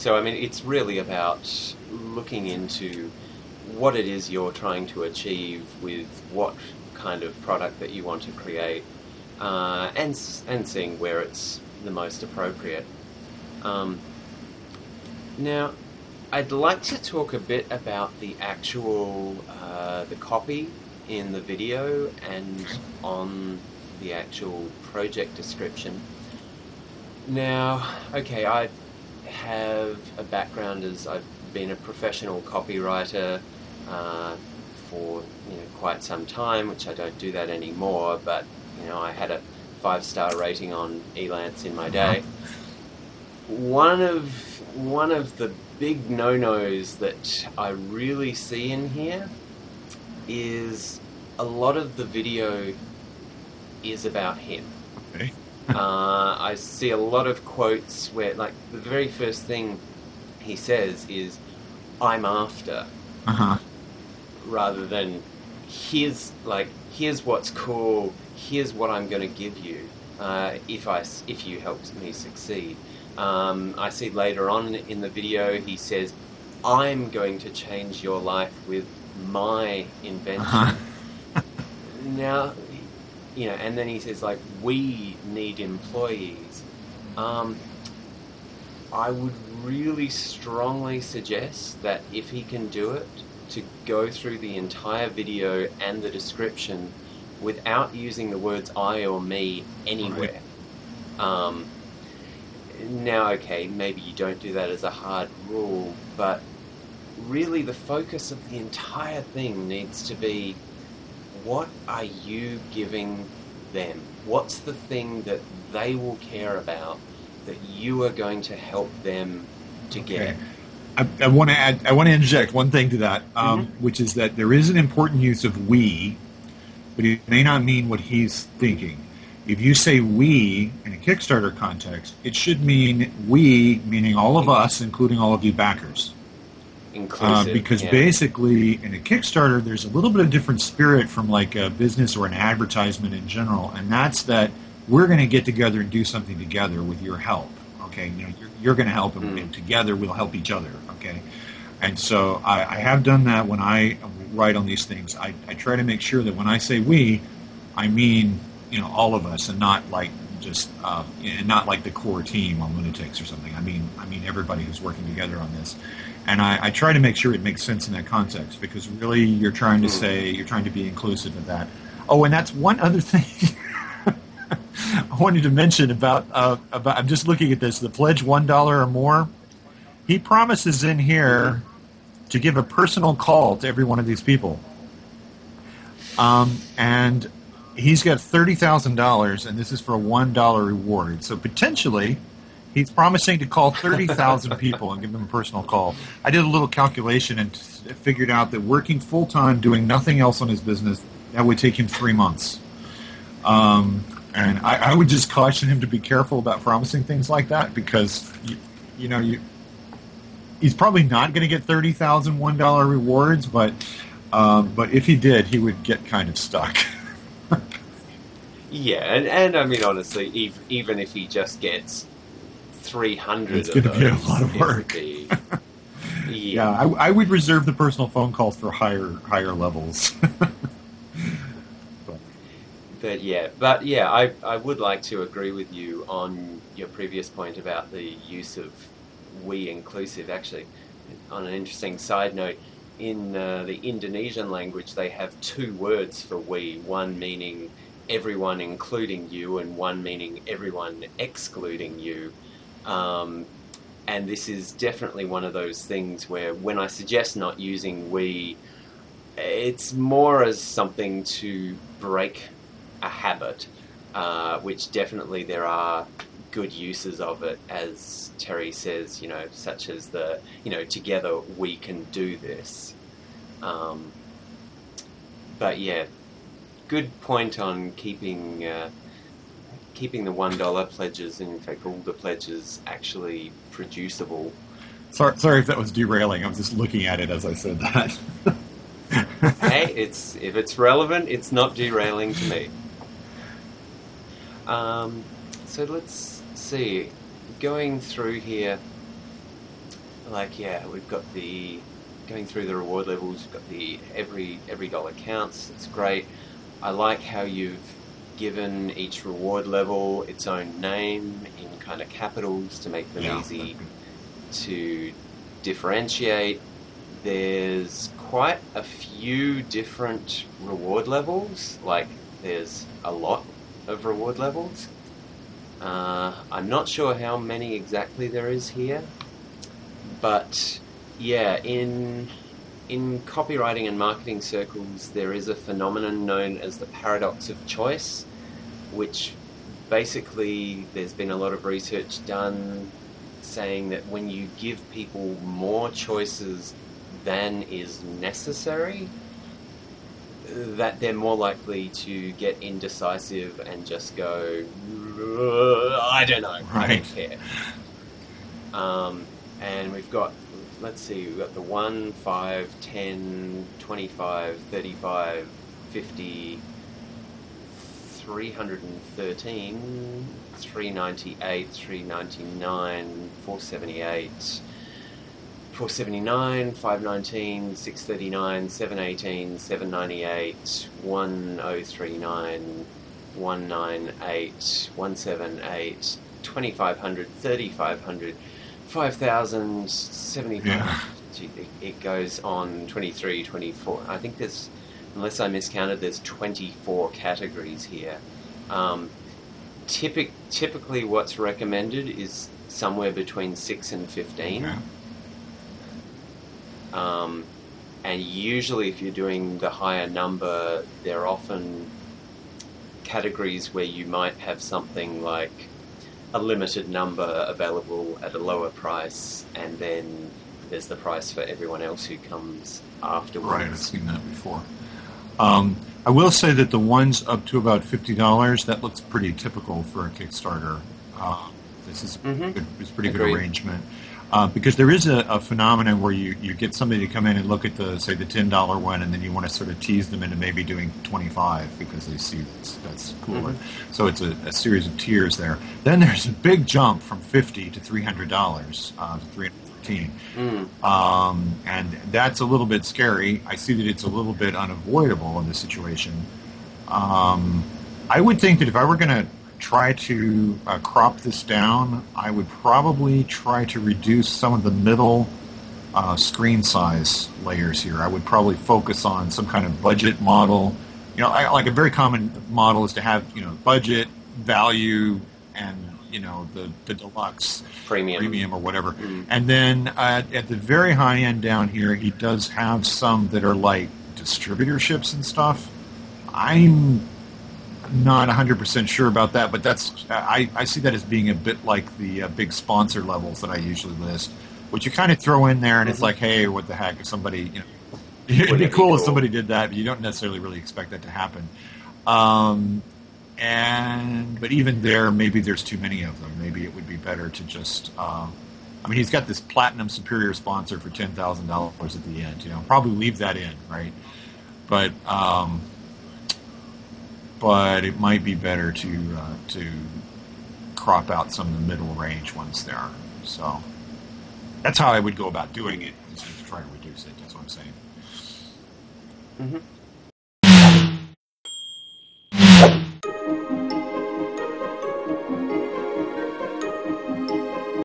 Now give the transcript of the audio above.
So, I mean, it's really about looking into what it is you're trying to achieve with what kind of product that you want to create, and seeing where it's the most appropriate. Um, Now, I'd like to talk a bit about the actual the copy in the video and on the actual project description. Now, okay, I have a background as I've been a professional copywriter uh, for quite some time, which I don't do that anymore. But I had a 5-star rating on Elance in my day. One of the big no-nos that I really see in here is a lot of the video is about him. Okay. I see a lot of quotes where, like, the very first thing he says is, "I'm after," rather than here's what's cool, here's what I'm going to give you if you help me succeed. I see later on in the video he says, "I'm going to change your life with my invention." Now, and then he says, like, "We need employees." I would really strongly suggest that if he can do it, to go through the entire video and the description without using the words "I" or "me" anywhere. Right. Now, okay, maybe you don't do that as a hard rule, but really the focus of the entire thing needs to be, what are you giving them? What's the thing that they will care about that you are going to help them to get? I want to interject one thing to that, which is that there is an important use of "we," but it may not mean what he's thinking. If you say "we" in a Kickstarter context, it should mean "we," meaning all of us, including all of you backers. Inclusive, because basically in a Kickstarter, there's a little bit of different spirit from like a business or an advertisement in general, and that's that we're going to get together and do something together with your help. Okay, you're going to help, and together we'll help each other. Okay, and so I have done that when I write on these things. I try to make sure that when I say "we," I mean all of us, and not like just and not like the core team on Lunatics or something. I mean everybody who's working together on this. And I try to make sure it makes sense in that context, because really you're trying to be inclusive of that. Oh, and that's one other thing I wanted to mention about I'm just looking at this, the pledge $1 or more. He promises in here to give a personal call to every one of these people. And he's got $30,000, and this is for a $1 reward. So potentially he's promising to call 30,000 people and give them a personal call. I did a little calculation and figured out that working full-time, doing nothing else on his business, that would take him 3 months. And I would just caution him to be careful about promising things like that, because, he's probably not going to get 30,000 $1 rewards, but if he did, he would get kind of stuck. Yeah, and I mean, honestly, even if he just gets 300, it's going to be a lot of work. I would reserve the personal phone calls for higher levels. But I would like to agree with you on your previous point about the use of "we" inclusive. Actually, on an interesting side note, in the Indonesian language, they have 2 words for "we," one meaning everyone including you, and one meaning everyone excluding you. And this is definitely one of those things where, when I suggest not using "we," it's more as something to break a habit, which definitely there are good uses of it, as Terry says, such as the, together we can do this. But yeah, good point on keeping the $1 pledges, and in fact all the pledges, actually producible. Sorry if that was derailing. I was just looking at it as I said that. Hey, if it's relevant, it's not derailing to me. So let's see. Going through here, like, yeah, we've got the going through the reward levels. We've got the every dollar counts. It's great. I like how you've given each reward level its own name in kind of capitals to make them Yeah. easy to differentiate. There's quite a few different reward levels. Like, there's a lot of reward levels. I'm not sure how many exactly there is here, but yeah, in copywriting and marketing circles, there is a phenomenon known as the paradox of choice, which basically there's been a lot of research done saying that when you give people more choices than is necessary, that they're more likely to get indecisive and just go, I don't know, I don't care. And we've got, let's see, we've got the 1, 5, 10, 25, 35, 50, 313, 398, 399, 478, 479, 519, 639, 718, 798, 1039, 198, 178, 2500, 3500, 5000, 75. Yeah. It goes on 23, 24. I think there's, unless I miscounted, there's 24 categories here. Typically what's recommended is somewhere between 6 and 15. Okay. And usually if you're doing the higher number, they're often categories where you might have something like a limited number available at a lower price, and then there's the price for everyone else who comes afterwards. Right, I've seen that before. I will say that the ones up to about $50, that looks pretty typical for a Kickstarter. This is it's pretty good Agreed. arrangement. Because there is a phenomenon where you get somebody to come in and look at the $10 one, and then you want to sort of tease them into maybe doing 25 because they see that's cooler. So it's a series of tiers there. Then there's a big jump from $50 to $300 to $313. And that's a little bit scary. I see that it's a little bit unavoidable in this situation. I would think that if I were going to try to crop this down, I would probably try to reduce some of the middle screen size layers here. I would probably focus on some kind of budget model. Like a very common model is to have, budget, value, and, the deluxe premium or whatever. And then at the very high end down here, he does have some that are like distributorships and stuff. I'm not 100% sure about that, but I see that as being a bit like the big sponsor levels that I usually list, which you kind of throw in there, and it's like, hey, what the heck, if somebody, it'd be cool if somebody did that, but you don't necessarily really expect that to happen. But even there, maybe there's too many of them. Maybe it would be better to just, he's got this platinum superior sponsor for $10,000 at the end, probably leave that in, right? But it might be better to crop out some of the middle range ones there. So that's how I would go about doing it, instead of trying to reduce it. That's what I'm saying.